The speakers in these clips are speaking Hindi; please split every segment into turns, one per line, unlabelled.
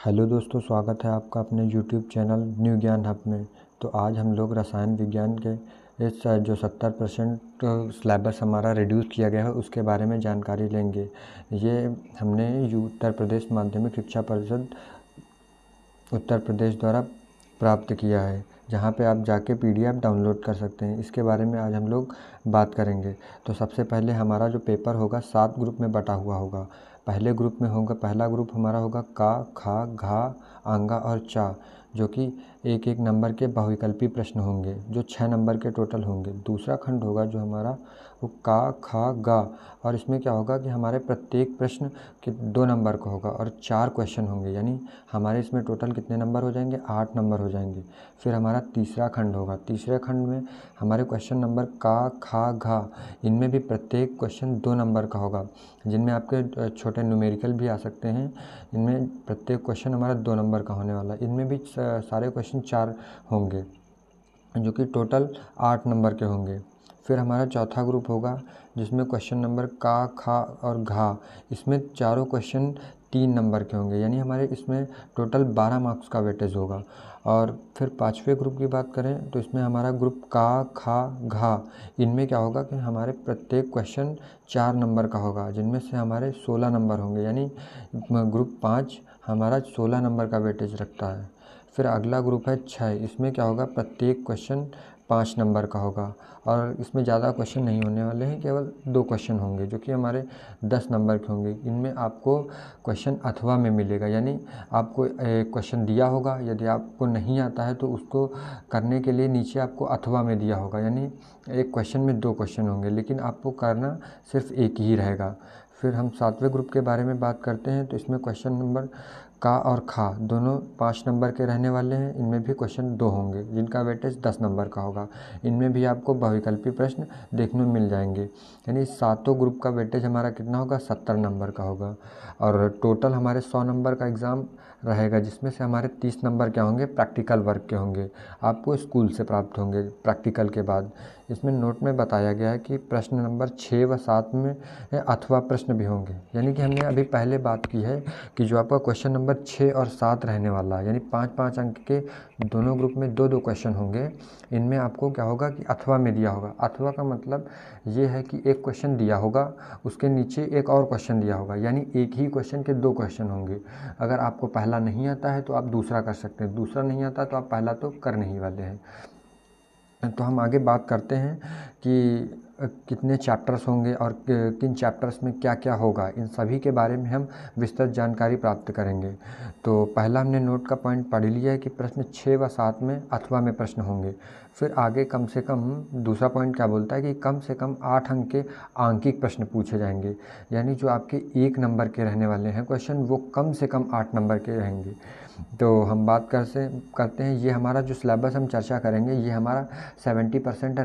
हेलो दोस्तों, स्वागत है आपका अपने यूट्यूब चैनल न्यू ज्ञान हब में। तो आज हम लोग रसायन विज्ञान के इस जो 70% सिलेबस हमारा रिड्यूस किया गया है उसके बारे में जानकारी लेंगे। ये हमने उत्तर प्रदेश माध्यमिक शिक्षा परिषद उत्तर प्रदेश द्वारा प्राप्त किया है, जहाँ पे आप जाके PDF डाउनलोड कर सकते हैं। इसके बारे में आज हम लोग बात करेंगे। तो सबसे पहले हमारा जो पेपर होगा 7 ग्रुप में बटा हुआ होगा। पहले ग्रुप में होगा, पहला ग्रुप हमारा होगा का, खा, घा, आंगा और चा, जो कि एक एक नंबर के बहुविकल्पी प्रश्न होंगे, जो 6 नंबर के टोटल होंगे। दूसरा खंड होगा जो हमारा वो का, खा, गा, और इसमें क्या होगा कि हमारे प्रत्येक प्रश्न के 2 नंबर का होगा और 4 क्वेश्चन होंगे, यानी हमारे इसमें टोटल कितने नंबर हो जाएंगे? 8 नंबर हो जाएंगे। फिर हमारा तीसरा खंड होगा। तीसरे खंड में हमारे क्वेश्चन नंबर का, खा, घा, इनमें भी प्रत्येक क्वेश्चन 2 नंबर का होगा, जिनमें आपके छोटे न्यूमेरिकल भी आ सकते हैं। इनमें प्रत्येक क्वेश्चन हमारा 2 नंबर का होने वाला है। इनमें भी सारे क्वेश्चन 4 होंगे, जो कि टोटल 8 नंबर के होंगे। फिर हमारा चौथा ग्रुप होगा जिसमें क्वेश्चन नंबर का, खा और घा, इसमें चारों क्वेश्चन 3 नंबर के होंगे, यानी हमारे इसमें टोटल 12 मार्क्स का वेटेज होगा। और फिर पाँचवें ग्रुप की बात करें तो इसमें हमारा ग्रुप का, खा, घा, इनमें क्या होगा कि हमारे प्रत्येक क्वेश्चन 4 नंबर का होगा, जिनमें से हमारे 16 नंबर होंगे, यानी ग्रुप 5 हमारा 16 नंबर का वेटेज रखता है। फिर अगला ग्रुप है 6। इसमें क्या होगा? प्रत्येक क्वेश्चन 5 नंबर का होगा और इसमें ज़्यादा क्वेश्चन नहीं होने वाले हैं, केवल 2 क्वेश्चन होंगे जो कि हमारे 10 नंबर के होंगे। इनमें आपको क्वेश्चन अथवा में मिलेगा, यानी आपको एक क्वेश्चन दिया होगा, यदि आपको नहीं आता है तो उसको करने के लिए नीचे आपको अथवा में दिया होगा, यानी एक क्वेश्चन में 2 क्वेश्चन होंगे, लेकिन आपको करना सिर्फ एक ही रहेगा। फिर हम 7वें ग्रुप के बारे में बात करते हैं। तो इसमें क्वेश्चन नंबर का और खा दोनों 5 नंबर के रहने वाले हैं। इनमें भी क्वेश्चन 2 होंगे, जिनका वेटेज 10 नंबर का होगा। इनमें भी आपको बहुविकल्पी प्रश्न देखने को मिल जाएंगे, यानी सातों ग्रुप का वेटेज हमारा कितना होगा? 70 नंबर का होगा। और टोटल हमारे 100 नंबर का एग्ज़ाम रहेगा, जिसमें से हमारे 30 नंबर क्या होंगे? प्रैक्टिकल वर्क के होंगे, आपको स्कूल से प्राप्त होंगे प्रैक्टिकल के बाद। इसमें नोट में बताया गया है कि प्रश्न नंबर 6 व 7 में अथवा प्रश्न भी होंगे, यानी कि हमने अभी पहले बात की है कि जो आपका क्वेश्चन नंबर 6 और 7 रहने वाला है, यानी 5-5 अंक के दोनों ग्रुप में 2-2 क्वेश्चन होंगे। इनमें आपको क्या होगा कि अथवा में दिया होगा। अथवा का मतलब ये है कि एक क्वेश्चन दिया होगा, उसके नीचे एक और क्वेश्चन दिया होगा, यानी एक ही क्वेश्चन के 2 क्वेश्चन होंगे। अगर आपको पहला नहीं आता है तो आप दूसरा कर सकते हैं, दूसरा नहीं आता तो आप पहला तो कर नहीं वाले हैं। तो हम आगे बात करते हैं कि कितने चैप्टर्स होंगे और किन चैप्टर्स में क्या क्या होगा, इन सभी के बारे में हम विस्तृत जानकारी प्राप्त करेंगे। तो पहला हमने नोट का पॉइंट पढ़ लिया है कि प्रश्न 6 व 7 में अथवा में प्रश्न होंगे। फिर आगे कम से कम दूसरा पॉइंट क्या बोलता है कि कम से कम 8 अंक के आंकिक प्रश्न पूछे जाएंगे, यानी जो आपके 1 नंबर के रहने वाले हैं क्वेश्चन, वो कम से कम 8 नंबर के रहेंगे। तो हम बात करते हैं, ये हमारा जो सिलेबस हम चर्चा करेंगे, ये हमारा 70%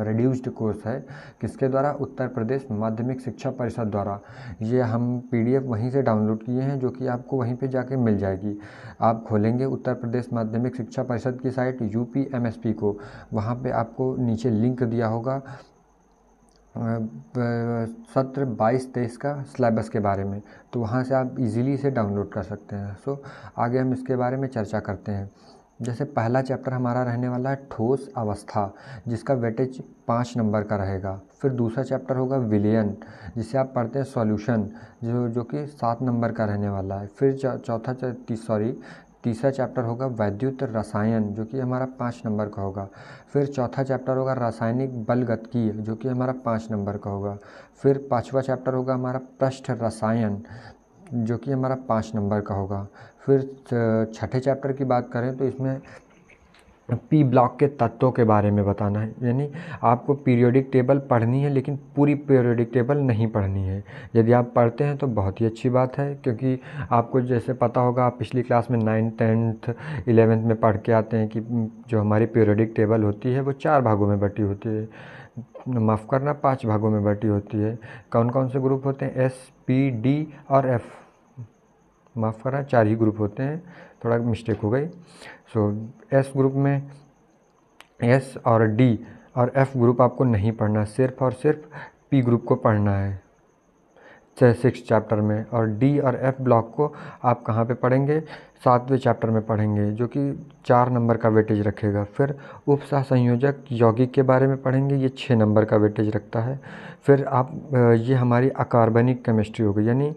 रिड्यूस्ड कोर्स है। किसके द्वारा? उत्तर प्रदेश माध्यमिक शिक्षा परिषद द्वारा। ये हम PDF वहीं से डाउनलोड किए हैं, जो कि आपको वहीं पे जाके मिल जाएगी। आप खोलेंगे उत्तर प्रदेश माध्यमिक शिक्षा परिषद की साइट UPMSP को, वहाँ पे आपको नीचे लिंक दिया होगा सत्र 22-23 का सिलेबस के बारे में, तो वहाँ से आप इजीली इसे डाउनलोड कर सकते हैं। सो आगे हम इसके बारे में चर्चा करते हैं। जैसे पहला चैप्टर हमारा रहने वाला है ठोस अवस्था, जिसका वेटेज 5 नंबर का रहेगा। फिर दूसरा चैप्टर होगा विलयन, जिसे आप पढ़ते हैं सॉल्यूशन, जो कि 7 नंबर का रहने वाला है। फिर तीसरा चैप्टर होगा वैद्युत रसायन, जो कि हमारा 5 नंबर का होगा। फिर चौथा चैप्टर होगा रासायनिक बलगतिकी, जो कि हमारा 5 नंबर का होगा। फिर 5वां चैप्टर होगा हमारा पृष्ठ रसायन, जो कि हमारा 5 नंबर का होगा। फिर छठे चैप्टर की बात करें तो इसमें P ब्लॉक के तत्वों के बारे में बताना है, यानी आपको पीरियोडिक टेबल पढ़नी है, लेकिन पूरी पीरियोडिक टेबल नहीं पढ़नी है। यदि आप पढ़ते हैं तो बहुत ही अच्छी बात है, क्योंकि आपको जैसे पता होगा, आप पिछली क्लास में 9th 10th 11th में पढ़ के आते हैं कि जो हमारी पीरियोडिक टेबल होती है वो 4 भागों में बटी होती है, माफ़ करना 5 भागों में बटी होती है। कौन कौन से ग्रुप होते हैं? S, P, D और F, माफ़ करना 4 ही ग्रुप होते हैं, थोड़ा मिस्टेक हो गई। S ग्रुप में S और D और F ग्रुप आपको नहीं पढ़ना, सिर्फ और सिर्फ P ग्रुप को पढ़ना है। 6 चैप्टर में, और डी और एफ ब्लॉक को आप कहाँ पे पढ़ेंगे, 7वें चैप्टर में पढ़ेंगे, जो कि 4 नंबर का वेटेज रखेगा। फिर उपसहसंयोजक यौगिक के बारे में पढ़ेंगे, ये 6 नंबर का वेटेज रखता है। फिर आप ये हमारी अकार्बनिक केमिस्ट्री हो गई, यानी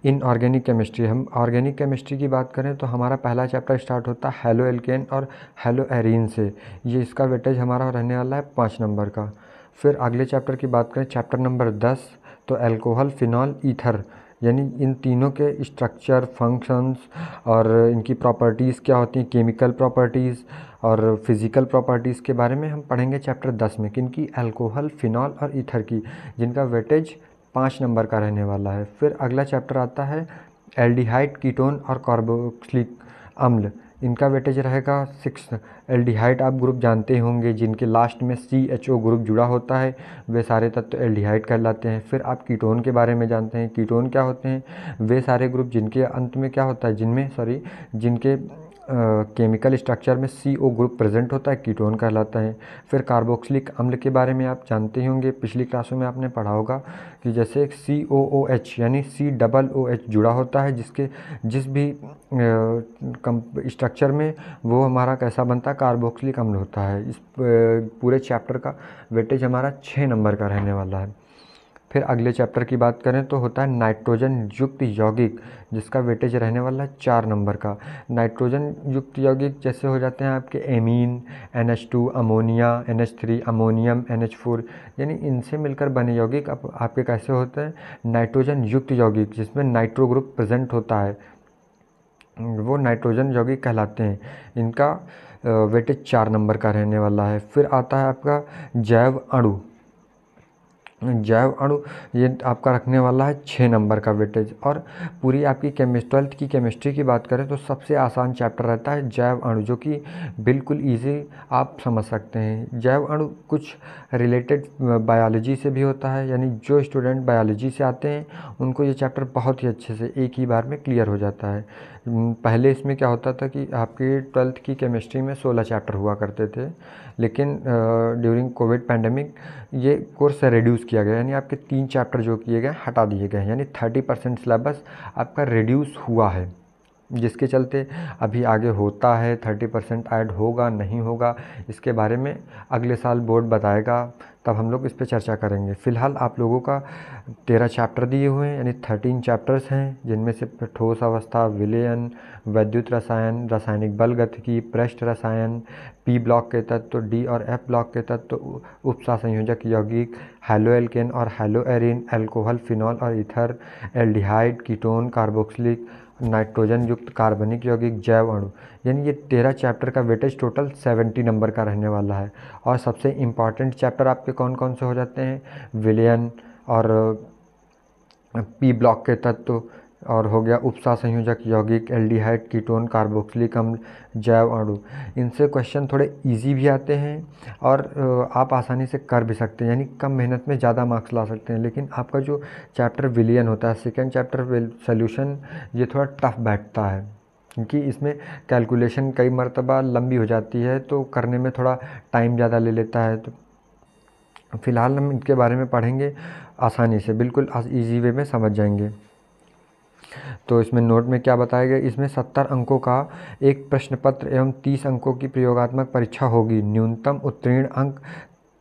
इनऑर्गेनिक केमिस्ट्री। हम ऑर्गेनिक केमिस्ट्री की बात करें तो हमारा पहला चैप्टर स्टार्ट होता है हेलो एल्केन और हेलो एरीन से, ये इसका वेटेज हमारा रहने वाला है 5 नंबर का। फिर अगले चैप्टर की बात करें, चैप्टर नंबर 10, तो अल्कोहल, फिनॉल, ईथर, यानी इन तीनों के स्ट्रक्चर, फंक्शंस और इनकी प्रॉपर्टीज़ क्या होती हैं, केमिकल प्रॉपर्टीज़ और फिज़िकल प्रॉपर्टीज़ के बारे में हम पढ़ेंगे चैप्टर 10 में, किनकी, अल्कोहल, फिनॉल और ईथर की, जिनका वेटेज 5 नंबर का रहने वाला है। फिर अगला चैप्टर आता है एल्डिहाइड, कीटोन और कार्बोक्सिलिक अम्ल, इनका वेटेज रहेगा 6। एल्डिहाइड आप ग्रुप जानते ही होंगे, जिनके लास्ट में CHO ग्रुप जुड़ा होता है, वे सारे तत्व एल्डिहाइड कहलाते हैं। फिर आप कीटोन के बारे में जानते हैं, कीटोन क्या होते हैं, वे सारे ग्रुप जिनके अंत में क्या होता है, जिनके केमिकल स्ट्रक्चर में CO ग्रुप प्रेजेंट होता है, कीटोन कहलाता है। फिर कार्बोक्सिलिक अम्ल के बारे में आप जानते ही होंगे, पिछली क्लासों में आपने पढ़ा होगा कि जैसे एक COOH यानी COOH जुड़ा होता है, जिस भी स्ट्रक्चर में वो हमारा कैसा बनता है, कार्बोक्सिलिक अम्ल होता है। इस पूरे चैप्टर का वेटेज हमारा 6 नंबर का रहने वाला है। फिर अगले चैप्टर की बात करें तो होता है नाइट्रोजन युक्त यौगिक, जिसका वेटेज रहने वाला है 4 नंबर का। नाइट्रोजन युक्त यौगिक जैसे हो जाते हैं आपके amine, NH2, ammonia, NH3, ammonium, NH4, यानी इनसे मिलकर बने यौगिक आपके कैसे होते हैं, नाइट्रोजन युक्त यौगिक, जिसमें नाइट्रो ग्रुप प्रेजेंट होता है, वो नाइट्रोजन यौगिक कहलाते हैं। इनका वेटेज 4 नंबर का रहने वाला है। फिर आता है आपका जैव अणु, ये आपका रखने वाला है 6 नंबर का वेटेज। और पूरी आपकी 12th की केमिस्ट्री की बात करें तो सबसे आसान चैप्टर रहता है जैव अणु, जो कि बिल्कुल इजी आप समझ सकते हैं। जैव अणु कुछ रिलेटेड बायोलॉजी से भी होता है, यानी जो स्टूडेंट बायोलॉजी से आते हैं उनको ये चैप्टर बहुत ही अच्छे से एक ही बार में क्लियर हो जाता है। पहले इसमें क्या होता था कि आपकी 12th की केमिस्ट्री में 16 चैप्टर हुआ करते थे, लेकिन ड्यूरिंग कोविड पैंडेमिक ये कोर्स रिड्यूस किया गया, यानी आपके 3 चैप्टर जो किए गए हटा दिए गए हैं, यानी 30% सिलेबस आपका रिड्यूस हुआ है, जिसके चलते अभी आगे होता है 30% ऐड होगा नहीं होगा, इसके बारे में अगले साल बोर्ड बताएगा, तब हम लोग इस पर चर्चा करेंगे। फ़िलहाल आप लोगों का 13 चैप्टर दिए हुए हैं, यानी 13 चैप्टर्स हैं, जिनमें से ठोस अवस्था, विलयन, वैद्युत रसायन, रासायनिक बल गतिकी, पृष्ठ रसायन, P ब्लॉक के तत्व, D और F ब्लॉक के तत्व, उपसहसंयोजक यौगिक, हेलो एल्केन और हेलो एरीन, अल्कोहल, फिनॉल और ether, aldehyde, ketone, carboxylic, nitrogen युक्त कार्बनिक यौगिक, जैव अणु, यानी ये 13 चैप्टर का वेटेज टोटल 70 नंबर का रहने वाला है। और सबसे इम्पॉर्टेंट चैप्टर आपके कौन कौन से हो जाते हैं, विलयन और P ब्लॉक के तत्व, और हो गया उपसहसंयोजक यौगिक, एल्डिहाइड, कीटोन, कार्बोक्सिलिक अम्ल, जैव अणु। इनसे क्वेश्चन थोड़े इजी भी आते हैं और आप आसानी से कर भी सकते हैं, यानी कम मेहनत में ज़्यादा मार्क्स ला सकते हैं। लेकिन आपका जो चैप्टर विलयन होता है, सेकेंड चैप्टर सोल्यूशन, ये थोड़ा टफ बैठता है, क्योंकि इसमें कैलकुलेशन कई मरतबा लंबी हो जाती है, तो करने में थोड़ा टाइम ज़्यादा ले लेता है। तो फ़िलहाल हम इनके बारे में पढ़ेंगे आसानी से, बिल्कुल ईजी वे में समझ जाएंगे। तो इसमें नोट में क्या बताया गया, इसमें 70 अंकों का एक प्रश्न पत्र एवं 30 अंकों की प्रयोगात्मक परीक्षा होगी। न्यूनतम उत्तीर्ण अंक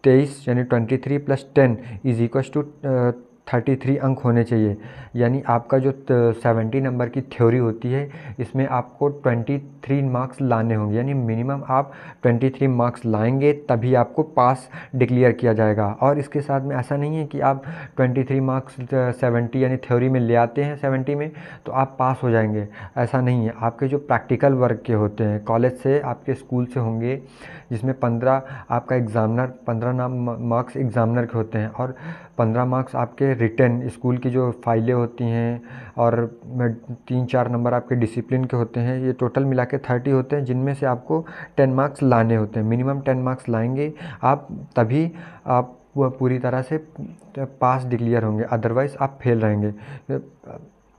23 यानी 23 + 10 = 33 अंक होने चाहिए। यानी आपका जो 70 नंबर की थ्योरी होती है, इसमें आपको 23 मार्क्स लाने होंगे, यानी मिनिमम आप 23 मार्क्स लाएंगे तभी आपको पास डिक्लेयर किया जाएगा। और इसके साथ में ऐसा नहीं है कि आप 23 मार्क्स 70 यानी थ्योरी में ले आते हैं 70 में तो आप पास हो जाएंगे, ऐसा नहीं है। आपके जो प्रैक्टिकल वर्क के होते हैं कॉलेज से, आपके स्कूल से होंगे, जिसमें 15 आपका एग्ज़ामिनर, 15 मार्क्स एग्ज़ामिनर के होते हैं और 15 मार्क्स आपके रिटन स्कूल की जो फाइलें होती हैं, और 3-4 नंबर आपके डिसिप्लिन के होते हैं। ये टोटल मिला के 30 होते हैं, जिनमें से आपको 10 मार्क्स लाने होते हैं। मिनिमम 10 मार्क्स लाएंगे आप, तभी आप पूरी तरह से पास डिक्लेयर होंगे, अदरवाइज़ आप फेल रहेंगे।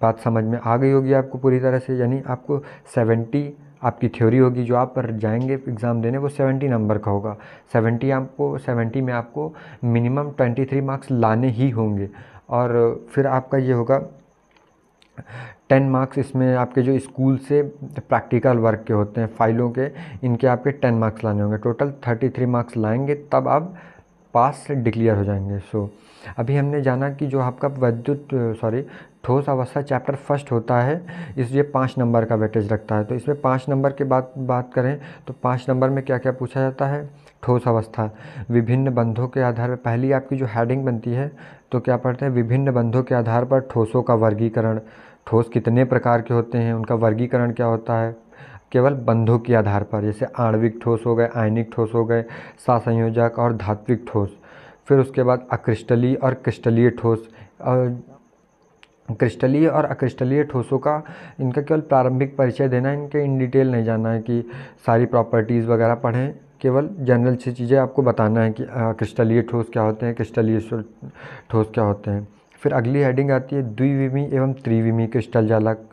बात समझ में आ गई होगी आपको पूरी तरह से। यानी आपको 70 आपकी थ्योरी होगी, जो आप पर जाएंगे एग्ज़ाम देने, वो 70 नंबर का होगा। 70 में आपको मिनिमम 23 मार्क्स लाने ही होंगे। और फिर आपका ये होगा 10 मार्क्स। इसमें आपके जो स्कूल से प्रैक्टिकल वर्क के होते हैं फाइलों के, इनके आपके 10 मार्क्स लाने होंगे। टोटल 33 मार्क्स लाएंगे तब आप पास डिक्लेयर हो जाएंगे। सो अभी हमने जाना कि जो आपका ठोस अवस्था चैप्टर फर्स्ट होता है, ये 5 नंबर का वेटेज रखता है। तो इसमें 5 नंबर के बात करें तो 5 नंबर में क्या क्या पूछा जाता है। ठोस अवस्था, विभिन्न बंधों के आधार पर पहली आपकी जो हेडिंग बनती है तो क्या पढ़ते हैं, विभिन्न बंधों के आधार पर ठोसों का वर्गीकरण। ठोस कितने प्रकार के होते हैं, उनका वर्गीकरण क्या होता है, केवल बंधों के आधार पर, जैसे आणविक ठोस हो गए, आयनिक ठोस हो गए, सहसंयोजक और धात्विक ठोस। फिर उसके बाद अक्रिस्टलीय और क्रिस्टलीय ठोस। क्रिस्टलीय और अक्रिस्टलीय ठोसों का इनका केवल प्रारंभिक परिचय देना है, इनके इन डिटेल नहीं जानना है कि सारी प्रॉपर्टीज़ वगैरह पढ़ें, केवल जनरल सी चीज़ें आपको बताना है कि क्रिस्टलीय ठोस क्या होते हैं, क्रिस्टलीय ठोस क्या होते हैं। फिर अगली हेडिंग आती है द्विविमीय एवं त्रिविमीय क्रिस्टल जालक।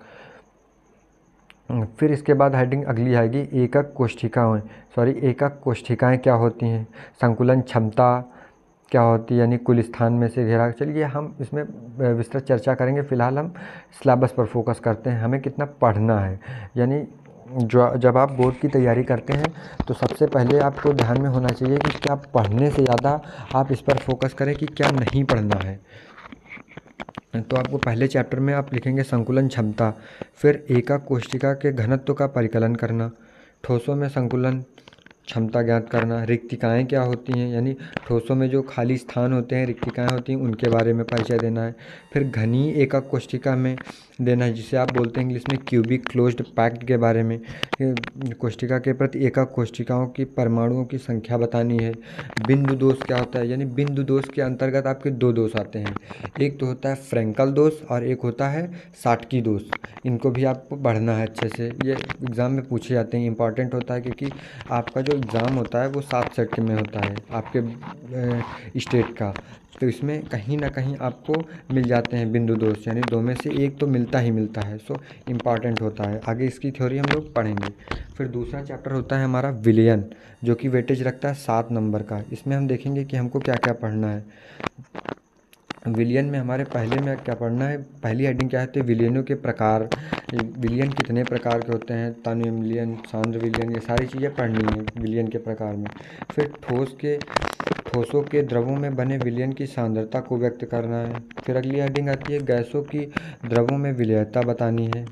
फिर इसके बाद हेडिंग अगली आएगी एकक कोष्ठिकाएँ क्या होती हैं, संकुलन क्षमता क्या होती है, यानी कुल स्थान में से घेरा। चलिए हम इसमें विस्तृत चर्चा करेंगे, फ़िलहाल हम सिलेबस पर फोकस करते हैं, हमें कितना पढ़ना है। यानी जब आप बोर्ड की तैयारी करते हैं तो सबसे पहले आपको ध्यान में होना चाहिए कि क्या पढ़ने से ज़्यादा आप इस पर फोकस करें कि क्या नहीं पढ़ना है। तो आपको पहले चैप्टर में आप लिखेंगे संकुलन क्षमता, फिर एकक कोशिका के घनत्व का परिकलन करना, ठोसों में संकुलन क्षमता ज्ञात करना, रिक्तिकाएँ क्या होती हैं, यानी ठोसों में जो खाली स्थान होते हैं, रिक्तिकाएँ होती हैं, उनके बारे में परिचय देना है। फिर घनी एकक कोशिका में देना है, जिसे आप बोलते हैं इंग्लिश में क्यूबिक क्लोज्ड पैक्ड के बारे में। कोशिका के प्रति एकक कोशिकाओं की परमाणुओं की संख्या बतानी है। बिंदु दोष क्या होता है, यानी बिंदु दोष के अंतर्गत आपके 2 दोष आते हैं, एक तो होता है फ्रैंकल दोष और एक होता है साटकी दोष। इनको भी आपको पढ़ना है अच्छे से, ये एग्ज़ाम में पूछे जाते हैं, इंपॉर्टेंट होता है क्योंकि आपका जो एग्ज़ाम होता है वो 7 सेट में होता है आपके स्टेट का। तो इसमें कहीं ना कहीं आपको मिल जाते हैं बिंदु दोष, यानी 2 में से एक तो मिलता ही मिलता है। सो इम्पॉर्टेंट होता है, आगे इसकी थ्योरी हम लोग पढ़ेंगे। फिर दूसरा चैप्टर होता है हमारा विलयन, जो कि वेटेज रखता है 7 नंबर का। इसमें हम देखेंगे कि हमको क्या क्या पढ़ना है। विलयन में हमारे पहले में क्या पढ़ना है, पहली हेडिंग क्या है, विलयनों के प्रकार, विलयन कितने प्रकार के होते हैं, तन्य विलयन, सांद्र विलयन, ये सारी चीज़ें पढ़नी है विलयन के प्रकार में। फिर ठोसों के द्रवों में बने विलयन की सांद्रता को व्यक्त करना है। फिर अगली हेडिंग आती है गैसों की द्रवों में विलयनता बतानी है।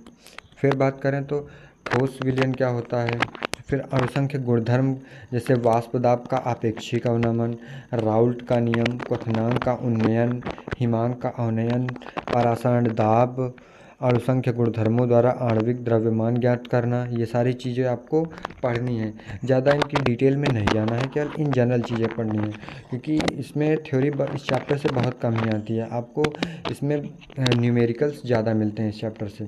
फिर बात करें तो ठोस विलयन क्या होता है। फिर अणुसंख्य गुणधर्म, जैसे वाष्प दाब का आपेक्षिक अवनमन, राउल्ट का नियम, क्वथनांक का उन्नयन, हिमांक का अवनयन, परासरण दाब, अणुसंख्य गुणधर्मों द्वारा आणविक द्रव्यमान ज्ञात करना, ये सारी चीज़ें आपको पढ़नी है। ज़्यादा इनकी डिटेल में नहीं जाना है, केवल इन जनरल चीज़ें पढ़नी है, क्योंकि इसमें थ्योरी इस चैप्टर से बहुत कम ही आती है। आपको इसमें न्यूमेरिकल्स ज़्यादा मिलते हैं इस चैप्टर से,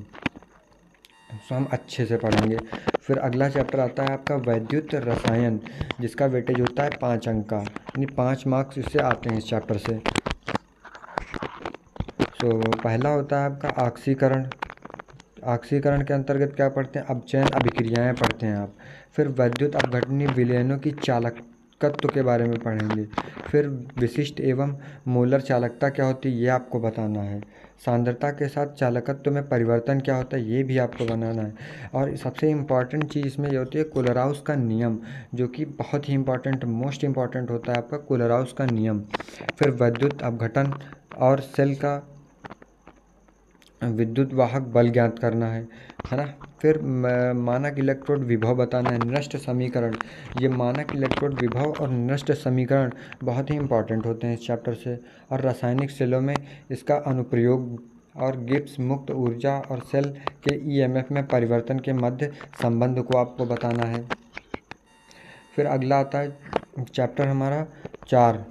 तो हम अच्छे से पढ़ेंगे। फिर अगला चैप्टर आता है आपका वैद्युत रसायन, जिसका वेटेज होता है 5 अंक का, यानी 5 मार्क्स इससे आते हैं इस चैप्टर से। तो पहला होता है आपका ऑक्सीकरण। ऑक्सीकरण के अंतर्गत क्या पढ़ते हैं, अपचयन अभिक्रियाएं पढ़ते हैं आप। फिर वैद्युत अपघटनीय विलयनों की चालकत्व के बारे में पढ़ेंगे। फिर विशिष्ट एवं मोलर चालकता क्या होती है ये आपको बताना है। सांद्रता के साथ चालकत्व में परिवर्तन क्या होता है ये भी आपको बनाना है। और सबसे इम्पॉर्टेंट चीज़ इसमें ये होती है कोलराउस का नियम, जो कि बहुत ही इम्पॉर्टेंट, मोस्ट इम्पॉर्टेंट होता है आपका कोलराउस का नियम। फिर वैद्युत अपघटन और सेल का विद्युत वाहक बल ज्ञात करना है ना। फिर मानक इलेक्ट्रोड विभव बताना है, नष्ट समीकरण, ये मानक इलेक्ट्रोड विभव और नष्ट समीकरण बहुत ही इंपॉर्टेंट होते हैं इस चैप्टर से। और रासायनिक सेलों में इसका अनुप्रयोग और गिब्स मुक्त ऊर्जा और सेल के ईएमएफ में परिवर्तन के मध्य संबंध को आपको बताना है। फिर अगला आता है चैप्टर हमारा 4,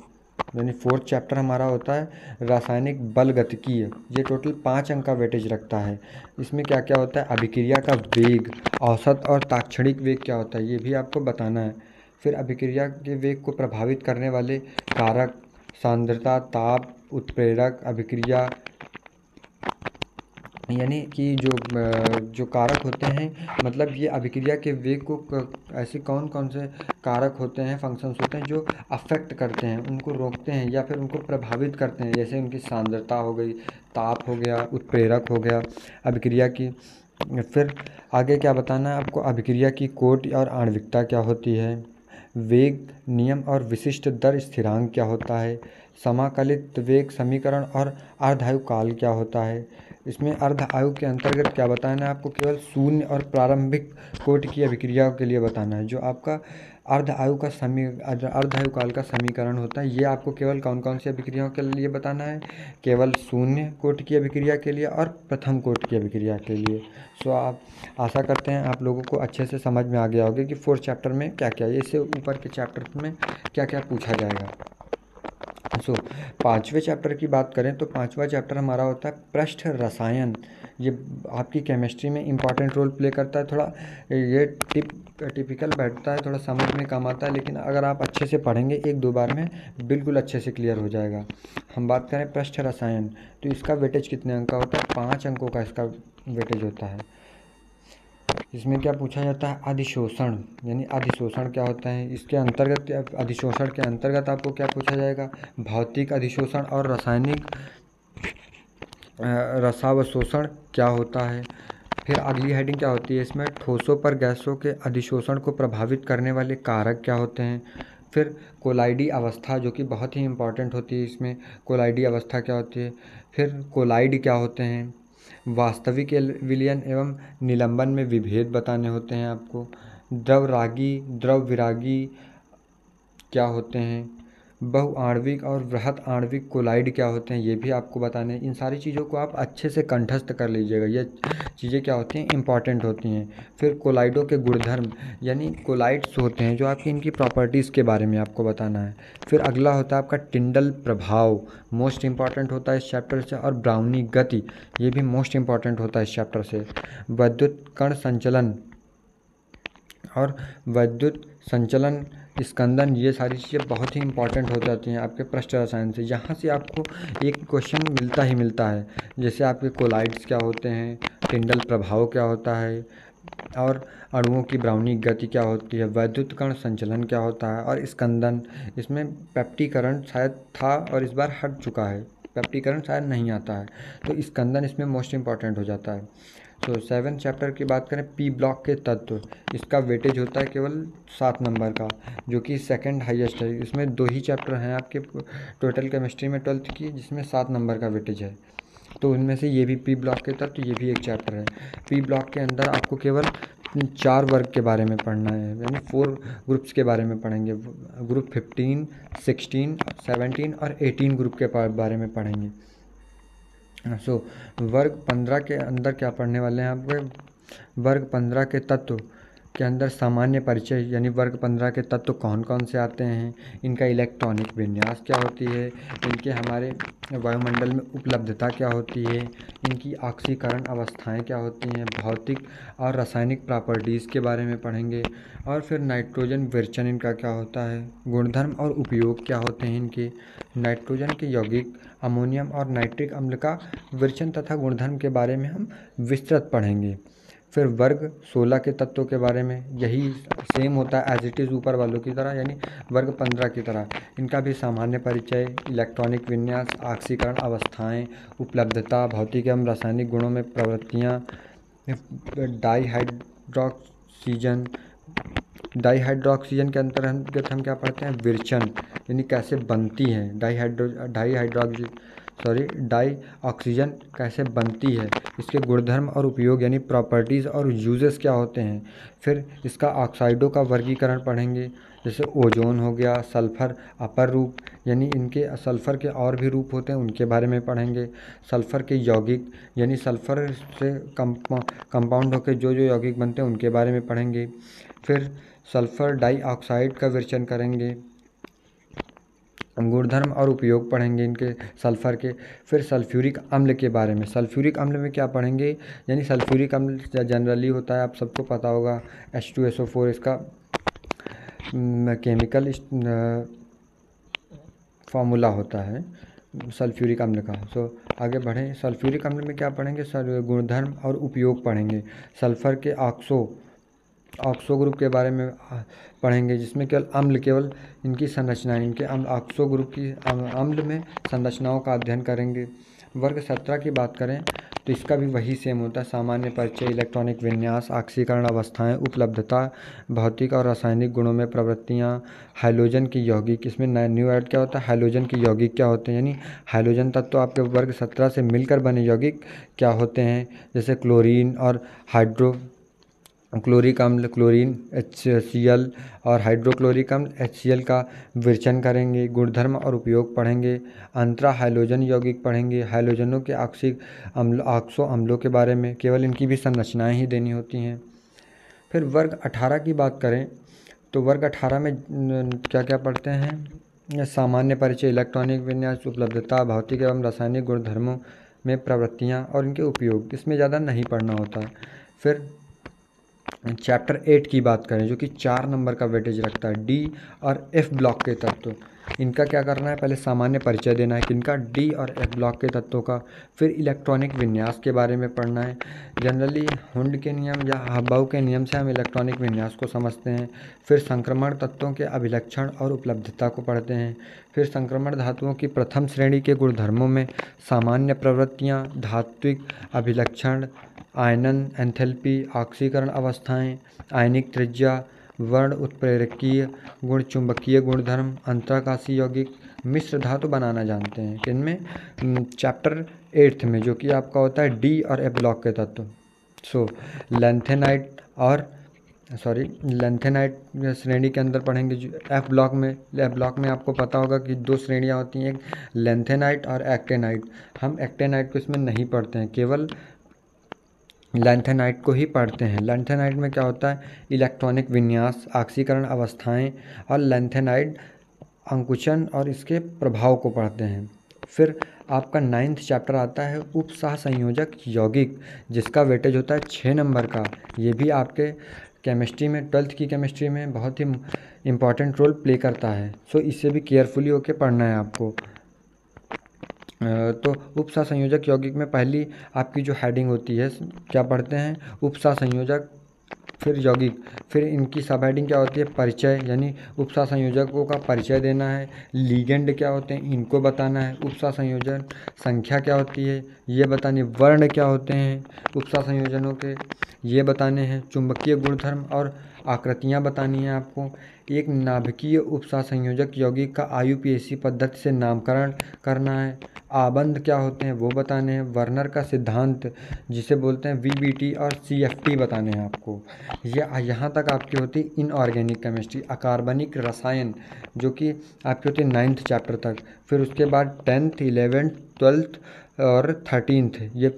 यानी 4th चैप्टर हमारा होता है रासायनिक बल गतिकीय। ये टोटल 5 अंक का वेटेज रखता है। इसमें क्या क्या होता है, अभिक्रिया का वेग, औसत और ताक्षणिक वेग क्या होता है ये भी आपको बताना है। फिर अभिक्रिया के वेग को प्रभावित करने वाले कारक, सांद्रता, ताप, उत्प्रेरक, अभिक्रिया, यानी कि जो कारक होते हैं, मतलब ये अभिक्रिया के वेग को ऐसे कौन कौन से कारक होते हैं, फंक्शंस होते हैं जो अफेक्ट करते हैं, उनको रोकते हैं या फिर उनको प्रभावित करते हैं। जैसे उनकी सांद्रता हो गई, ताप हो गया, उत्प्रेरक हो गया अभिक्रिया की। फिर आगे क्या बताना है आपको, अभिक्रिया की कोटि और आणविकता क्या होती है, वेग नियम और विशिष्ट दर स्थिरांक क्या होता है, समाकलित वेग समीकरण और अर्धायु काल क्या होता है। इसमें अर्ध आयु के अंतर्गत क्या बताना है आपको, केवल शून्य और प्रारंभिक कोटि की अभिक्रियाओं के लिए बताना है। जो आपका अर्ध आयु काल का समीकरण होता है, ये आपको केवल कौन कौन सी अभिक्रियाओं के लिए बताना है, केवल शून्य कोटि की अभिक्रिया के लिए और प्रथम कोटि की अभिक्रिया के लिए। सो आप आशा करते हैं आप लोगों को अच्छे से समझ में आ गया होगा कि फोर्थ चैप्टर में क्या क्या है, इससे ऊपर के चैप्टर में क्या क्या पूछा जाएगा। सो पाँचवें चैप्टर की बात करें तो पाँचवा चैप्टर हमारा होता है पृष्ठ रसायन। ये आपकी केमिस्ट्री में इम्पॉर्टेंट रोल प्ले करता है। थोड़ा ये टिपिकल बैठता है, थोड़ा समझ में कम आता है, लेकिन अगर आप अच्छे से पढ़ेंगे एक दो बार में बिल्कुल अच्छे से क्लियर हो जाएगा। हम बात करें पृष्ठ रसायन, तो इसका वेटेज कितने अंक का होता है, 5 अंकों का इसका वेटेज होता है। इसमें क्या पूछा जाता है, अधिशोषण, यानी अधिशोषण क्या होता है, इसके अंतर्गत अधिशोषण के अंतर्गत आपको क्या पूछा जाएगा, भौतिक अधिशोषण और रासायनिक रसावशोषण क्या होता है। फिर अगली हेडिंग क्या होती है इसमें, ठोसों पर गैसों के अधिशोषण को प्रभावित करने वाले कारक क्या होते हैं। फिर कोलाइडी अवस्था, जो कि बहुत ही इंपॉर्टेंट होती है, इसमें कोलाइडी अवस्था क्या होती है। फिर कोलाइड क्या होते हैं, वास्तविक विलयन एवं निलंबन में विभेद बताने होते हैं आपको। द्रवरागी द्रव विरागी क्या होते हैं, बहुआण्विक और बृहत आणविक कोलाइड क्या होते हैं, ये भी आपको बताने हैं। इन सारी चीज़ों को आप अच्छे से कंठस्थ कर लीजिएगा, ये चीज़ें क्या होती हैं, इंपॉर्टेंट होती हैं। फिर कोलाइडों के गुणधर्म, यानी कोलाइड्स होते हैं जो आपकी इनकी प्रॉपर्टीज़ के बारे में आपको बताना है। फिर अगला होता है आपका टिंडल प्रभाव, मोस्ट इंपॉर्टेंट होता है इस चैप्टर से। और ब्राउनी गति, ये भी मोस्ट इंपॉर्टेंट होता है इस चैप्टर से। विद्युत कण संचलन और विद्युत संचलन स्कंदन, ये सारी चीज़ें बहुत ही इंपॉर्टेंट हो जाती हैं आपके पृष्ठ रसायन से। यहाँ से आपको एक क्वेश्चन मिलता ही मिलता है, जैसे आपके कोलाइड्स क्या होते हैं, टिंडल प्रभाव क्या होता है, और अणुओं की ब्राउनी गति क्या होती है, वैद्युत कण संचलन क्या होता है, और स्कंदन। इसमें पेप्टीकरण शायद था और इस बार हट चुका है, पेप्टीकरण शायद नहीं आता है, तो स्कंदन इसमें मोस्ट इंपॉर्टेंट हो जाता है। तो 7 चैप्टर की बात करें, पी ब्लॉक के तत्व, इसका वेटेज होता है केवल 7 नंबर का, जो कि सेकंड हाईएस्ट है। इसमें 2 ही चैप्टर हैं आपके टोटल केमिस्ट्री में 12th की, जिसमें 7 नंबर का वेटेज है। तो उनमें से ये भी पी ब्लॉक के तत्व, ये भी एक चैप्टर है। पी ब्लॉक के अंदर आपको केवल 4 वर्ग के बारे में पढ़ना है, यानी 4 ग्रुप्स के बारे में पढ़ेंगे। ग्रुप 15, 16, 17 और 18 ग्रुप के बारे में पढ़ेंगे। सो वर्ग 15 के अंदर क्या पढ़ने वाले हैं आपके, वर्ग 15 के तत्व के अंदर सामान्य परिचय, यानी वर्ग 15 के तत्व कौन कौन से आते हैं, इनका इलेक्ट्रॉनिक विन्यास क्या होती है, इनके हमारे वायुमंडल में उपलब्धता क्या होती है, इनकी ऑक्सीकरण अवस्थाएं क्या होती हैं, भौतिक और रासायनिक प्रॉपर्टीज़ के बारे में पढ़ेंगे। और फिर नाइट्रोजन विरचन इनका क्या होता है, गुणधर्म और उपयोग क्या होते हैं इनके, नाइट्रोजन के यौगिक, अमोनियम और नाइट्रिक अम्ल का विरचन तथा गुणधर्म के बारे में हम विस्तृत पढ़ेंगे। फिर वर्ग 16 के तत्वों के बारे में यही सेम होता है एज इट इज़ ऊपर वालों की तरह, यानी वर्ग 15 की तरह। इनका भी सामान्य परिचय, इलेक्ट्रॉनिक विन्यास, ऑक्सीकरण अवस्थाएं, उपलब्धता, भौतिक एवं रासायनिक गुणों में प्रवृत्तियाँ, डाईहाइड्रोक्सीजन। डाईहाइड्रोक्सीजन के अंतर्गत हम क्या पढ़ते हैं, विरचन, यानी कैसे बनती है डाई ऑक्सीजन कैसे बनती है, इसके गुणधर्म और उपयोग, यानी प्रॉपर्टीज़ और यूजेस क्या होते हैं। फिर इसका ऑक्साइडों का वर्गीकरण पढ़ेंगे, जैसे ओजोन हो गया, सल्फ़र अपर रूप, यानी इनके सल्फ़र के और भी रूप होते हैं, उनके बारे में पढ़ेंगे। सल्फ़र के यौगिक, यानी सल्फ़र से कंपाउंड होकर जो जो यौगिक बनते हैं उनके बारे में पढ़ेंगे। फिर सल्फ़र डाइऑक्साइड का विरचन करेंगे, गुणधर्म और उपयोग पढ़ेंगे इनके सल्फ़र के। फिर सल्फ्यूरिक अम्ल के बारे में, सल्फ्यूरिक अम्ल में क्या पढ़ेंगे, यानी सल्फ्यूरिक अम्ल जनरली होता है, आप सबको पता होगा, H2SO4 इसका केमिकल फार्मूला होता है सल्फ्यूरिक अम्ल का। सो आगे बढ़ें। सल्फ्यूरिक अम्ल में क्या पढ़ेंगे? सर गुणधर्म और उपयोग पढ़ेंगे। सल्फर के ऑक्सो ग्रुप के बारे में पढ़ेंगे, जिसमें केवल इनकी संरचना, इनके ऑक्सो ग्रुप की अम्ल में संरचनाओं का अध्ययन करेंगे। वर्ग 17 की बात करें तो इसका भी वही सेम होता है। सामान्य परिचय, इलेक्ट्रॉनिक विन्यास, ऑक्सीकरण अवस्थाएं, उपलब्धता, भौतिक और रासायनिक गुणों में प्रवृत्तियां, हाइड्रोजन की यौगिक। इसमें न्यू ऐड क्या होता है? हाइड्रोजन की यौगिक क्या होते हैं, यानी हाइड्रोजन तत्व आपके वर्ग 17 से मिलकर बने यौगिक क्या होते हैं, जैसे क्लोरीन और क्लोरिक अम्ल, क्लोरीन HCl और हाइड्रोक्लोरिक अम्ल HCl का विवेचन करेंगे। गुणधर्म और उपयोग पढ़ेंगे। अंतरा हाइड्रोजन यौगिक पढ़ेंगे। हाइड्रोजनों के ऑक्सो अम्लों के बारे में, केवल इनकी भी संरचनाएं ही देनी होती हैं। फिर वर्ग 18 की बात करें तो वर्ग 18 में क्या क्या पढ़ते हैं? सामान्य परिचय, इलेक्ट्रॉनिक विन्यास, उपलब्धता, भौतिक एवं रासायनिक गुणधर्मों में प्रवृत्तियाँ और इनके उपयोग। इसमें ज़्यादा नहीं पढ़ना होता है। फिर चैप्टर 8 की बात करें, जो कि 4 नंबर का वेटेज रखता है। डी और एफ ब्लॉक के तत्व, इनका क्या करना है? पहले सामान्य परिचय देना है किनका? डी और एफ ब्लॉक के तत्वों का। फिर इलेक्ट्रॉनिक विन्यास के बारे में पढ़ना है। जनरली हुंड के नियम या हब्बाउ के नियम से हम इलेक्ट्रॉनिक विन्यास को समझते हैं। फिर संक्रमण तत्वों के अभिलक्षण और उपलब्धता को पढ़ते हैं। फिर संक्रमण धातुओं की प्रथम श्रेणी के गुणधर्मों में सामान्य प्रवृत्तियाँ, धात्विक अभिलक्षण, आयनन एंथैल्पी, ऑक्सीकरण अवस्थाएं, आयनिक त्रिज्या, वर्ण उत्प्रेरकीय गुण, चुंबकीय गुणधर्म, अंतराकाशी यौगिक, मिश्र धातु बनाना जानते हैं। इनमें चैप्टर 8 में, जो कि आपका होता है डी और एफ ब्लॉक के तत्व। लैंथेनाइट श्रेणी के अंदर पढ़ेंगे। एफ ब्लॉक में आपको पता होगा कि 2 श्रेणियां होती हैं, एक लैंथेनाइट और एक्टेनाइट। हम एक्टेनाइट को इसमें नहीं पढ़ते हैं, केवल लैंथेनाइट को ही पढ़ते हैं। लैंथेनाइट में क्या होता है? इलेक्ट्रॉनिक विन्यास, ऑक्सीकरण अवस्थाएं और लैंथेनाइट अंकुचन और इसके प्रभाव को पढ़ते हैं। फिर आपका 9th चैप्टर आता है उपसह संयोजक यौगिक, जिसका वेटेज होता है 6 नंबर का। ये भी आपके केमिस्ट्री में, 12th की केमिस्ट्री में बहुत ही इम्पॉर्टेंट रोल प्ले करता है। सो इसे भी केयरफुली होकर पढ़ना है आपको। तो उपसह संयोजक यौगिक में पहली आपकी जो हेडिंग होती है, क्या पढ़ते हैं? उपसह संयोजक, फिर यौगिक, फिर इनकी सब हेडिंग क्या होती है? परिचय, यानी उपसह संयोजकों का परिचय देना है। लीगेंड क्या होते हैं, इनको बताना है। उपसह संयोजन संख्या क्या होती है, ये बतानी। वर्ण क्या होते हैं उपसह संयोजनों के, ये बताने हैं। चुंबकीय गुणधर्म और आकृतियाँ बतानी है आपको। एक नाभिकीय उपसह संयोजक यौगिक का IUPAC पद्धति से नामकरण करना है। आबंध क्या होते हैं वो बताने हैं। वर्नर का सिद्धांत, जिसे बोलते हैं VBT और CFT, बताने हैं आपको। ये यहाँ तक आपकी होती इनऑर्गेनिक केमिस्ट्री, अकार्बनिक रसायन, जो कि आपकी होती 9th चैप्टर तक। फिर उसके बाद 10th, 11th, 12th और 13th, ये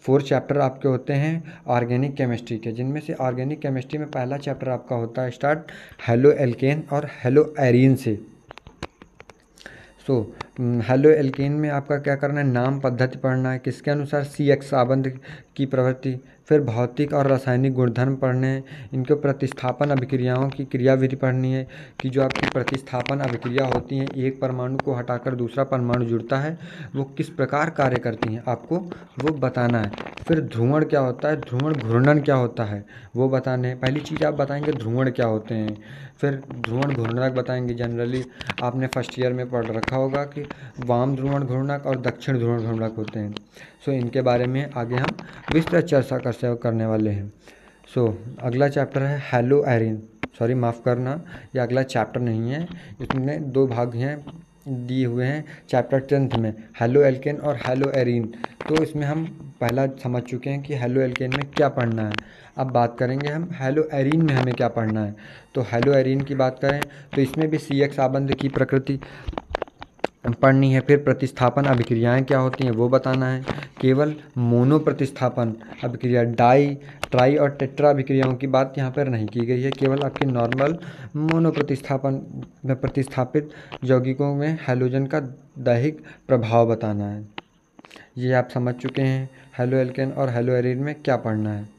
4 चैप्टर आपके होते हैं ऑर्गेनिक केमिस्ट्री के, जिनमें से ऑर्गेनिक केमिस्ट्री में पहला चैप्टर आपका होता है स्टार्ट हेलो एल्केन और हेलो एरीन से। हेलो एल्केन में आपका क्या करना है? नाम पद्धति पढ़ना है, किसके अनुसार? CX आबंध की प्रवृत्ति। फिर भौतिक और रासायनिक गुणधर्म पढ़ने हैं। इनके प्रतिस्थापन अभिक्रियाओं की क्रियाविधि पढ़नी है, कि जो आपकी प्रतिस्थापन अभिक्रिया होती हैं, एक परमाणु को हटाकर दूसरा परमाणु जुड़ता है, वो किस प्रकार कार्य करती हैं, आपको वो बताना है। फिर ध्रुवण क्या होता है, ध्रुवण घूर्णन क्या होता है, वो बताने हैं। पहली चीज़ आप बताएंगे ध्रुवण क्या होते हैं, फिर ध्रुवण घूर्णक बताएंगे। जनरली आपने फर्स्ट ईयर में पढ़ रखा होगा कि वाम ध्रुवण घूर्णक और दक्षिण ध्रुवण घूर्णक होते हैं। इनके बारे में आगे हम विस्तृत चर्चा करने वाले हैं। अगला चैप्टर है हेलो एरीन। सॉरी, माफ़ करना, ये अगला चैप्टर नहीं है, इसमें 2 भाग हैं दिए हुए हैं। चैप्टर 10th में हेलो एल्केन और हेलो एरीन, तो इसमें हम पहला समझ चुके हैं कि हेलो एल्केन में क्या पढ़ना है। अब बात करेंगे हम हेलो एरीन में हमें क्या पढ़ना है। तो हेलो एरीन की बात करें तो इसमें भी CX आबंध की प्रकृति पढ़नी है। फिर प्रतिस्थापन अभिक्रियाएं क्या होती हैं वो बताना है। केवल मोनो प्रतिस्थापन अभिक्रिया, डाई, ट्राई और टेट्रा अभिक्रियाओं की बात यहाँ पर नहीं की गई है, केवल आपकी नॉर्मल मोनो प्रतिस्थापन में प्रतिस्थापित यौगिकों में हैलोजन का दैहिक प्रभाव बताना है। ये आप समझ चुके हैं हेलो एल्केन और हेलो एरीन में क्या पढ़ना है।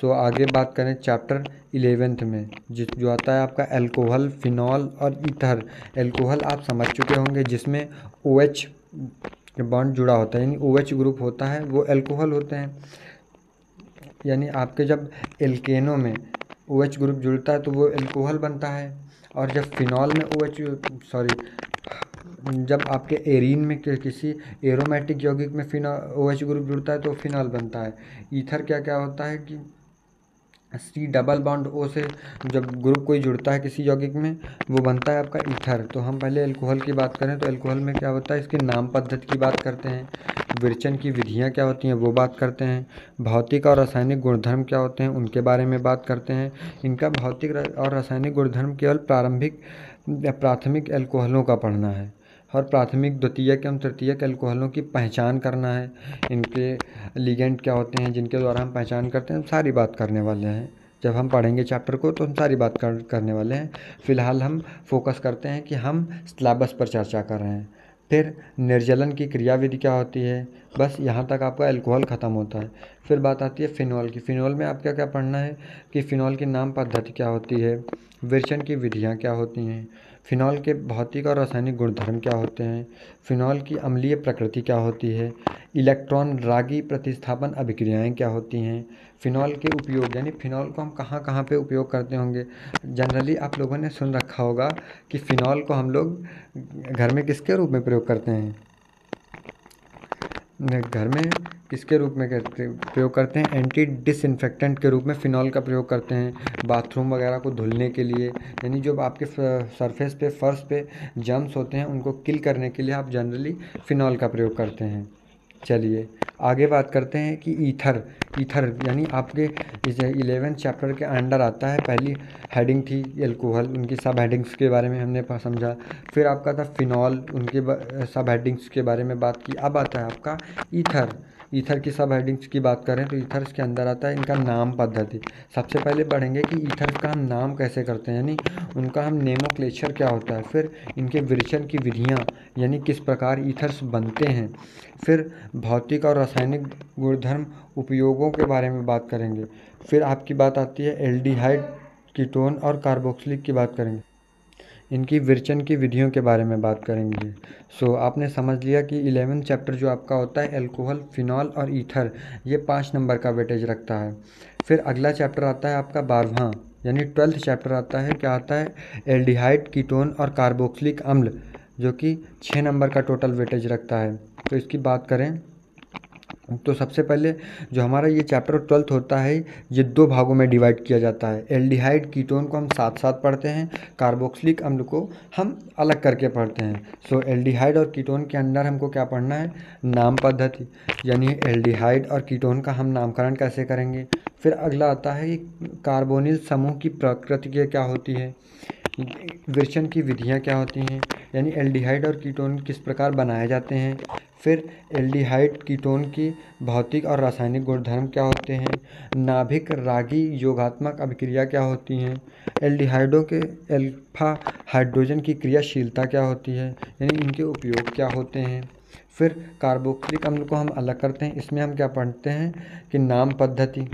आगे बात करें चैप्टर 11th में, जो आता है आपका एल्कोहल, फिनॉल और ईथर। एल्कोहल आप समझ चुके होंगे, जिसमें OH बॉन्ड जुड़ा होता है, यानी OH ग्रुप होता है वो एल्कोहल होते हैं। यानी आपके जब एल्केनों में OH ग्रुप जुड़ता है तो वो एल्कोहल बनता है, और जब फिनॉल में जब आपके एरीन में किसी एरोमेटिक यौगिक में OH ग्रुप जुड़ता है तो फिनॉल बनता है। ईथर क्या होता है कि C डबल बॉन्ड O से जब ग्रुप कोई जुड़ता है किसी यौगिक में वो बनता है आपका ईथर। तो हम पहले अल्कोहल की बात करें तो अल्कोहल में क्या होता है, इसकी नाम पद्धति की बात करते हैं, विरेचन की विधियाँ क्या होती हैं वो बात करते हैं, भौतिक और रासायनिक गुणधर्म क्या होते हैं उनके बारे में बात करते हैं। इनका भौतिक और रासायनिक गुणधर्म केवल प्राथमिक अल्कोहलों का पढ़ना है, और प्राथमिक, द्वितीयक एवं तृतीयक अल्कोहलों की पहचान करना है। इनके लिगेंड क्या होते हैं जिनके द्वारा हम पहचान करते हैं, सारी बात करने वाले हैं। जब हम पढ़ेंगे चैप्टर को तो हम सारी बात करने वाले हैं। फ़िलहाल हम फोकस करते हैं कि हम सिलेबस पर चर्चा कर रहे हैं। फिर निर्जलन की क्रियाविधि क्या होती है, बस यहाँ तक आपका अल्कोहल ख़त्म होता है। फिर बात आती है फिनॉल की। फिनॉल में आप क्या पढ़ना है कि फिनॉल की नाम पद्धति क्या होती है, विरेचन की विधियाँ क्या होती हैं, फिनॉल के भौतिक और रासायनिक गुणधर्म क्या होते हैं, फिनॉल की अम्लीय प्रकृति क्या होती है, इलेक्ट्रॉन रागी प्रतिस्थापन अभिक्रियाएं क्या होती हैं, फिनॉल के उपयोग, यानी फिनॉल को हम कहाँ कहाँ पे उपयोग करते होंगे। जनरली आप लोगों ने सुन रखा होगा कि फिनॉल को हम लोग घर में किसके रूप में प्रयोग करते हैं, घर में किसके रूप में प्रयोग करते हैं, एंटी डिसइंफेक्टेंट के रूप में फ़िनॉल का प्रयोग करते हैं बाथरूम वगैरह को धुलने के लिए। यानी जो आपके सरफेस पे, फर्श पे जर्म्स होते हैं उनको किल करने के लिए आप जनरली फ़िनॉल का प्रयोग करते हैं। चलिए आगे बात करते हैं कि ईथर यानी आपके 11th चैप्टर के अंडर आता है। पहली हेडिंग थी एल्कोहल, उनकी सब हेडिंग्स के बारे में हमने समझा। फिर आपका था फिनॉल, उनके सब हेडिंग्स के बारे में बात की। अब आता है आपका ईथर की सब हेडिंग्स की बात करें तो ईथर्स के अंदर आता है इनका नाम पद्धति। सबसे पहले पढ़ेंगे कि ईथर्स का हम नाम कैसे करते हैं, यानी उनका हम नोमेनक्लेचर क्या होता है। फिर इनके विरेचन की विधियाँ, यानी किस प्रकार ईथर्स बनते हैं। फिर भौतिक और रासायनिक गुणधर्म उपयोगों के बारे में बात करेंगे। फिर आपकी बात आती है एल्डिहाइड, कीटोन और कार्बोक्सिलिक की बात करेंगे। इनकी विरेचन की विधियों के बारे में बात करेंगे। आपने समझ लिया कि 11th चैप्टर जो आपका होता है अल्कोहल, फिनॉल और ईथर, ये 5 नंबर का वेटेज रखता है। फिर अगला चैप्टर आता है आपका 12वां, यानी 12th चैप्टर आता है, क्या आता है, एल्डिहाइड, कीटोन और कार्बोक्सिलिक अम्ल, जो कि 6 नंबर का टोटल वेटेज रखता है। तो इसकी बात करें तो सबसे पहले जो हमारा ये चैप्टर 12th होता है ये 2 भागों में डिवाइड किया जाता है। एल्डिहाइड, कीटोन को हम साथ साथ पढ़ते हैं, कार्बोक्सिलिक अम्ल को हम अलग करके पढ़ते हैं। एल्डिहाइड और कीटोन के अंदर हमको क्या पढ़ना है, नाम पद्धति, यानी एल्डिहाइड और कीटोन का हम नामकरण कैसे करेंगे। फिर अगला आता है कार्बोनिल समूह की प्रकृति क्या होती है, विरेचन की विधियाँ क्या होती हैं, यानी एल्डिहाइड और कीटोन किस प्रकार बनाए जाते हैं। फिर एल्डिहाइड कीटोन की भौतिक और रासायनिक गुणधर्म क्या होते हैं, नाभिक रागी योगात्मक अभिक्रिया क्या होती हैं, एल्डिहाइडों के अल्फा हाइड्रोजन की क्रियाशीलता क्या होती है, यानी इनके उपयोग क्या होते हैं। फिर कार्बोक्सिलिक अम्ल को हम अलग करते हैं, इसमें हम क्या पढ़ते हैं कि नाम पद्धति,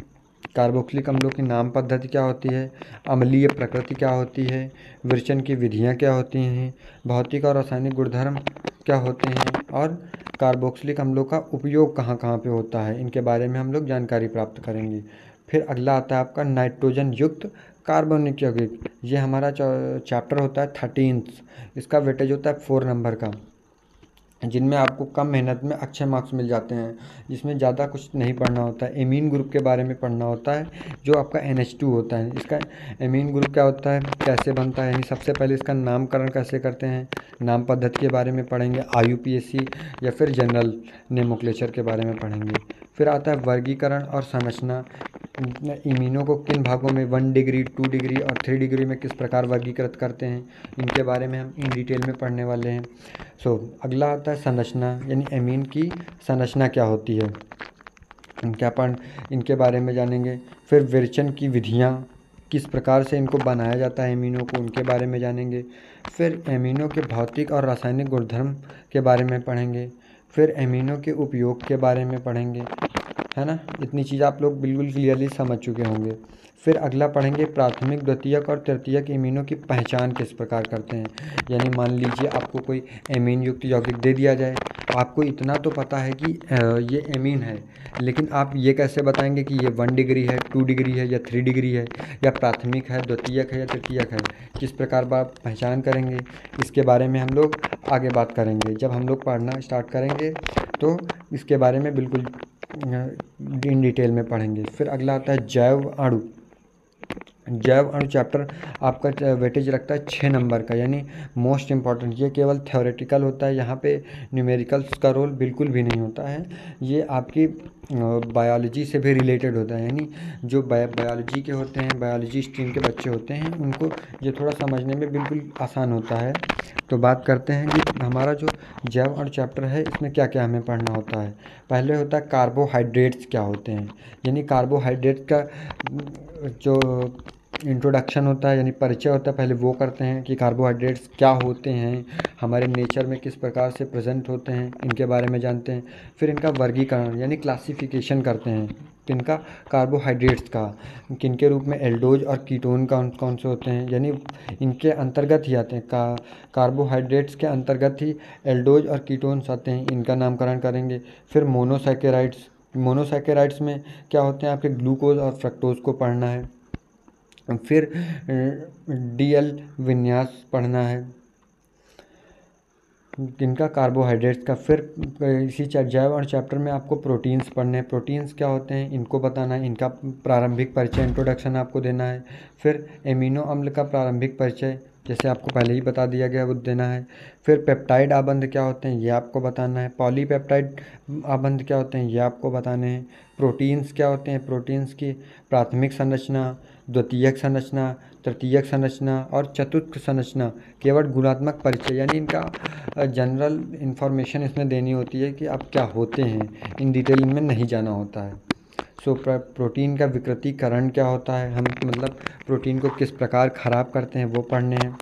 कार्बोक्सिलिक अम्लों की नाम पद्धति क्या होती है, अम्लीय प्रकृति क्या होती है, विरेचन की विधियाँ क्या होती हैं, भौतिक और रासायनिक गुणधर्म क्या होते हैं, और कार्बोक्सिलिक अम्लों का उपयोग कहाँ कहाँ पे होता है, इनके बारे में हम लोग जानकारी प्राप्त करेंगे। फिर अगला आता है आपका नाइट्रोजन युक्त कार्बनिक यौगिक, ये हमारा चैप्टर होता है 13th, इसका वेटेज होता है 4 नंबर का, जिनमें आपको कम मेहनत में अच्छे मार्क्स मिल जाते हैं, जिसमें ज़्यादा कुछ नहीं पढ़ना होता है। एमीन ग्रुप के बारे में पढ़ना होता है, जो आपका NH2 होता है। इसका एमीन ग्रुप क्या होता है, कैसे बनता है, यानी सबसे पहले इसका नामकरण कैसे करते हैं, नाम पद्धति के बारे में पढ़ेंगे, IUPAC या फिर जनरल नोमेनक्लेचर के बारे में पढ़ेंगे। फिर आता है वर्गीकरण और संरचना, इमीनों को किन भागों में 1 डिग्री, 2 डिग्री और 3 डिग्री में किस प्रकार वर्गीकृत करते हैं, इनके बारे में हम इन डिटेल में पढ़ने वाले हैं। अगला आता है संरचना, यानी एमीन की संरचना क्या होती है, इनके बारे में जानेंगे। फिर विरेचन की विधियाँ, किस प्रकार से इनको बनाया जाता है एमीनों को, उनके बारे में जानेंगे। फिर एमीनों के भौतिक और रासायनिक गुणधर्म के बारे में पढ़ेंगे। फिर एमीनों के उपयोग के बारे में पढ़ेंगे, है ना। इतनी चीज़ आप लोग बिल्कुल क्लियरली समझ चुके होंगे। फिर अगला पढ़ेंगे प्राथमिक, द्वितीयक और तृतीयक एमीनों की पहचान किस प्रकार करते हैं, यानी मान लीजिए आपको कोई एमीन युक्त यौगिक दे दिया जाए आपको इतना तो पता है कि ये एमीन है, लेकिन आप ये कैसे बताएंगे कि ये 1 डिग्री है, 2 डिग्री है या 3 डिग्री है, या प्राथमिक है, द्वितीयक है या तृतीयक है? किस प्रकार आप पहचान करेंगे? इसके बारे में हम लोग आगे बात करेंगे। जब हम लोग पढ़ना स्टार्ट करेंगे तो इसके बारे में बिल्कुल इन डिटेल में पढ़ेंगे। फिर अगला आता है जैव अणु। जैव अणु चैप्टर आपका वेटेज रखता है 6 नंबर का, यानी मोस्ट इम्पॉर्टेंट। ये केवल थ्योरेटिकल होता है, यहाँ पे न्यूमेरिकल्स का रोल बिल्कुल भी नहीं होता है। ये आपकी बायोलॉजी से भी रिलेटेड होता है, यानी जो बायोलॉजी के होते हैं, बायोलॉजी स्ट्रीम के बच्चे होते हैं, उनको ये थोड़ा समझने में बिल्कुल आसान होता है। तो बात करते हैं कि हमारा जो जैव अणु चैप्टर है इसमें क्या क्या हमें पढ़ना होता है। पहले होता है कार्बोहाइड्रेट्स क्या होते हैं, यानी कार्बोहाइड्रेट का जो इंट्रोडक्शन होता है, यानी परिचय होता है, पहले वो करते हैं कि कार्बोहाइड्रेट्स क्या होते हैं, हमारे नेचर में किस प्रकार से प्रेजेंट होते हैं, इनके बारे में जानते हैं। फिर इनका वर्गीकरण यानी क्लासिफिकेशन करते हैं किनका, कार्बोहाइड्रेट्स का, किनके रूप में एल्डोज और कीटोन कौन कौन से होते हैं, यानी इनके अंतर्गत ही आते हैं। कार्बोहाइड्रेट्स के अंतर्गत ही एल्डोज और कीटोन्स आते हैं, इनका नामकरण करेंगे। फिर मोनोसैकेराइड्स, मोनोसैकेराइड्स में क्या होते हैं, आपके ग्लूकोज और फ्रक्टोज को पढ़ना है। फिर डीएल विन्यास पढ़ना है इनका, कार्बोहाइड्रेट्स का। फिर इसी जैव अणु चैप्टर में आपको प्रोटीन्स पढ़ने हैं, प्रोटीन्स क्या होते हैं इनको बताना है, इनका प्रारंभिक परिचय इंट्रोडक्शन आपको देना है। फिर एमिनो अम्ल का प्रारंभिक परिचय, जैसे आपको पहले ही बता दिया गया, वो देना है। फिर पेप्टाइड आबंध क्या होते हैं ये आपको बताना है। पॉलीपेप्टाइड आबंध क्या होते हैं ये आपको बताने हैं। प्रोटीन्स क्या होते हैं, प्रोटीन्स की प्राथमिक संरचना, द्वितीयक संरचना, तृतीयक संरचना और चतुर्थ संरचना, केवल गुणात्मक परिचय, यानी इनका जनरल इन्फॉर्मेशन इसमें देनी होती है कि आप क्या होते हैं, इन डिटेल में नहीं जाना होता है। सो प्रोटीन का विकृतीकरण क्या होता है, हम मतलब प्रोटीन को किस प्रकार ख़राब करते हैं वो पढ़ने हैं।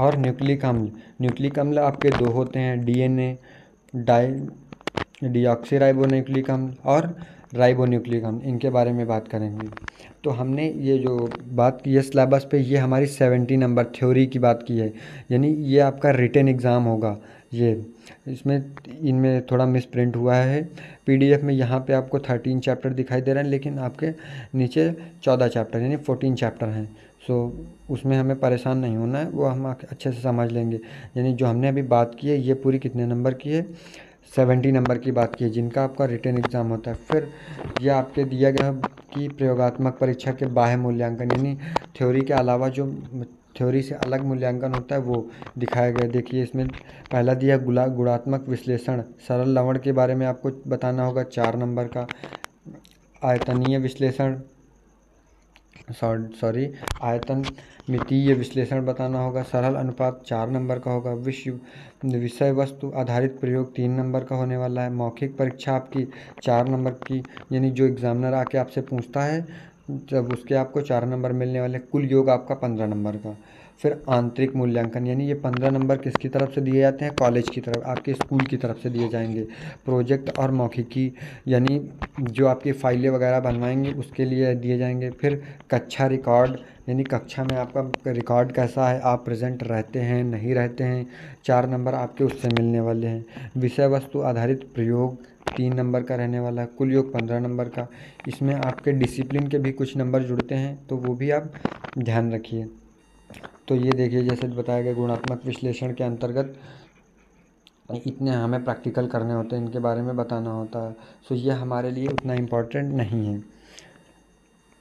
और न्यूक्लिक अम्ल, न्यूक्लिक अम्ल आपके 2 होते हैं, डीएनए डीऑक्सीराइबोन्यूक्लिक अम्ल और राइबोन्यूक्लिक अम्ल, इनके बारे में बात करेंगे। तो हमने ये जो बात की है सिलेबस पे, ये हमारी 70 नंबर थ्योरी की बात की है, यानी ये आपका रिटन एग्ज़ाम होगा। ये इसमें इनमें थोड़ा मिस प्रिंट हुआ है पीडीएफ में, यहाँ पे आपको 13 चैप्टर दिखाई दे रहे हैं, लेकिन आपके नीचे 14 चैप्टर यानी 14 चैप्टर हैं। सो उसमें हमें परेशान नहीं होना है, वो हम अच्छे से समझ लेंगे। यानी जो हमने अभी बात की है ये पूरी कितने नंबर की है, 70 नंबर की बात की है, जिनका आपका रिटन एग्ज़ाम होता है। फिर यह आपके दिया गया कि प्रयोगात्मक परीक्षा के बाह्य मूल्यांकन, यानी थ्योरी के अलावा जो थ्योरी से अलग मूल्यांकन होता है वो दिखाया गया। देखिए इसमें पहला दिया गुणात्मक विश्लेषण, सरल लवण के बारे में आपको बताना होगा 4 नंबर का। आयतनीय विश्लेषण आयतन मितीय विश्लेषण बताना होगा। सरल अनुपात 4 नंबर का होगा। विषय वस्तु आधारित प्रयोग 3 नंबर का होने वाला है। मौखिक परीक्षा आपकी 4 नंबर की, यानी जो एग्जामिनर आके आपसे पूछता है जब उसके आपको 4 नंबर मिलने वाले। कुल योग आपका 15 नंबर का। फिर आंतरिक मूल्यांकन, यानी ये 15 नंबर किसकी तरफ से दिए जाते हैं, कॉलेज की तरफ, आपके स्कूल की तरफ से दिए जाएंगे। प्रोजेक्ट और मौखिकी, यानी जो आपकी फाइलें वगैरह बनवाएंगे उसके लिए दिए जाएंगे। फिर कक्षा रिकॉर्ड, यानी कक्षा में आपका रिकॉर्ड कैसा है, आप प्रेजेंट रहते हैं नहीं रहते हैं, 4 नंबर आपके उससे मिलने वाले हैं। विषय वस्तु आधारित प्रयोग 3 नंबर का रहने वाला है। कुल योग 15 नंबर का। इसमें आपके डिसिप्लिन के भी कुछ नंबर जुड़ते हैं, तो वो भी आप ध्यान रखिए। तो ये देखिए जैसे बताया गया, गुणात्मक विश्लेषण के अंतर्गत इतने हमें प्रैक्टिकल करने होते हैं, इनके बारे में बताना होता है। सो ये हमारे लिए उतना इम्पोर्टेंट नहीं है,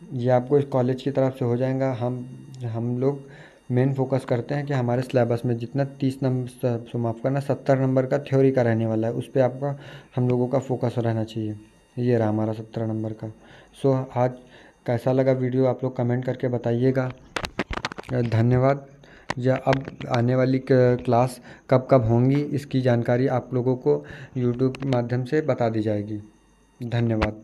ये आपको इस कॉलेज की तरफ से हो जाएगा। हम लोग मेन फोकस करते हैं कि हमारे सिलेबस में जितना 30 नंबर माफ़ करना 70 नंबर का थ्योरी का रहने वाला है, उस पर आपका हम लोगों का फोकस रहना चाहिए। ये रहा हमारा 17 नंबर का। सो आज कैसा लगा वीडियो आप लोग कमेंट करके बताइएगा। धन्यवाद। या अब आने वाली क्लास कब कब होंगी इसकी जानकारी आप लोगों को यूट्यूब के माध्यम से बता दी जाएगी। धन्यवाद।